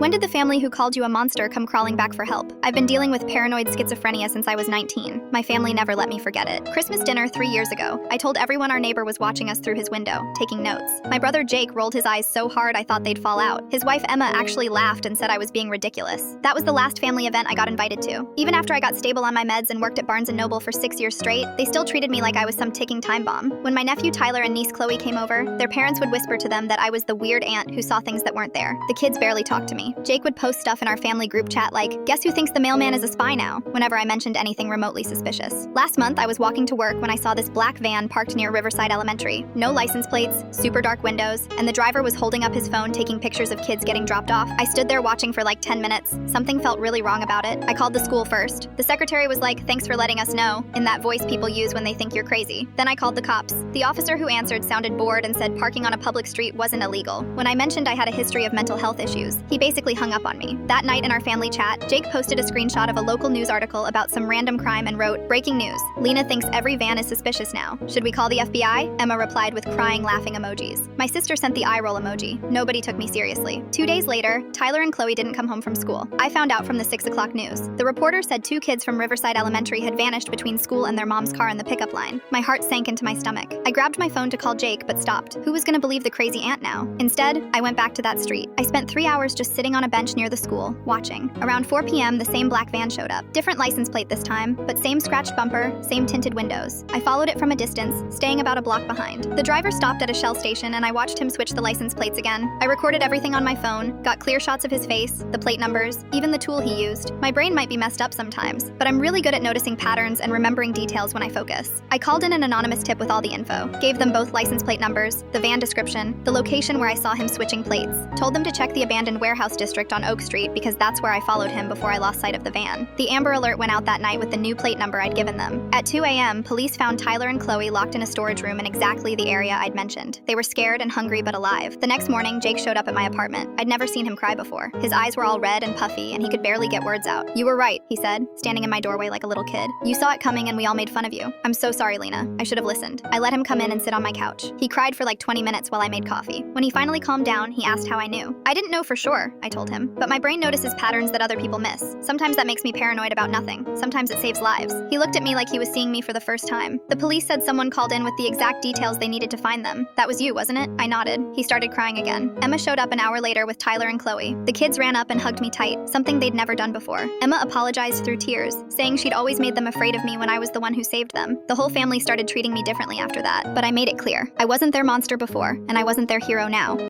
When did the family who called you a monster come crawling back for help? I've been dealing with paranoid schizophrenia since I was 19. My family never let me forget it. Christmas dinner 3 years ago. I told everyone our neighbor was watching us through his window, taking notes. My brother Jake rolled his eyes so hard I thought they'd fall out. His wife Emma actually laughed and said I was being ridiculous. That was the last family event I got invited to. Even after I got stable on my meds and worked at Barnes & Noble for 6 years straight, they still treated me like I was some ticking time bomb. When my nephew Tyler and niece Chloe came over, their parents would whisper to them that I was the weird aunt who saw things that weren't there. The kids barely talked to me. Jake would post stuff in our family group chat like, "Guess who thinks the mailman is a spy now?" whenever I mentioned anything remotely suspicious. Last month, I was walking to work when I saw this black van parked near Riverside Elementary. No license plates, super dark windows, and the driver was holding up his phone taking pictures of kids getting dropped off. I stood there watching for like 10 minutes. Something felt really wrong about it. I called the school first. The secretary was like, "Thanks for letting us know," in that voice people use when they think you're crazy. Then I called the cops. The officer who answered sounded bored and said parking on a public street wasn't illegal. When I mentioned I had a history of mental health issues, he basically hung up on me. That night in our family chat, Jake posted a screenshot of a local news article about some random crime and wrote, "Breaking news. Lena thinks every van is suspicious now. Should we call the FBI?" Emma replied with crying, laughing emojis. My sister sent the eye roll emoji. Nobody took me seriously. 2 days later, Tyler and Chloe didn't come home from school. I found out from the 6 o'clock news. The reporter said 2 kids from Riverside Elementary had vanished between school and their mom's car in the pickup line. My heart sank into my stomach. I grabbed my phone to call Jake, but stopped. Who was gonna believe the crazy aunt now? Instead, I went back to that street. I spent 3 hours just sitting on a bench near the school, watching. Around 4 p.m., the same black van showed up. Different license plate this time, but same scratched bumper, same tinted windows. I followed it from a distance, staying about a block behind. The driver stopped at a Shell station and I watched him switch the license plates again. I recorded everything on my phone, got clear shots of his face, the plate numbers, even the tool he used. My brain might be messed up sometimes, but I'm really good at noticing patterns and remembering details when I focus. I called in an anonymous tip with all the info, gave them both license plate numbers, the van description, the location where I saw him switching plates, told them to check the abandoned warehouse district on Oak Street because that's where I followed him before I lost sight of the van. The Amber Alert went out that night with the new plate number I'd given them. At 2 a.m., police found Tyler and Chloe locked in a storage room in exactly the area I'd mentioned. They were scared and hungry but alive. The next morning, Jake showed up at my apartment. I'd never seen him cry before. His eyes were all red and puffy, and he could barely get words out. "You were right," he said, standing in my doorway like a little kid. "You saw it coming and we all made fun of you. I'm so sorry, Lena. I should have listened." I let him come in and sit on my couch. He cried for like 20 minutes while I made coffee. When he finally calmed down, he asked how I knew. "I didn't know for sure," I told him, "but my brain notices patterns that other people miss. Sometimes that makes me paranoid about nothing. Sometimes it saves lives." He looked at me like he was seeing me for the first time. "The police said someone called in with the exact details they needed to find them. That was you, wasn't it?" I nodded. He started crying again. Emma showed up an hour later with Tyler and Chloe. The kids ran up and hugged me tight, something they'd never done before. Emma apologized through tears, saying she'd always made them afraid of me when I was the one who saved them. The whole family started treating me differently after that, but I made it clear. I wasn't their monster before, and I wasn't their hero now.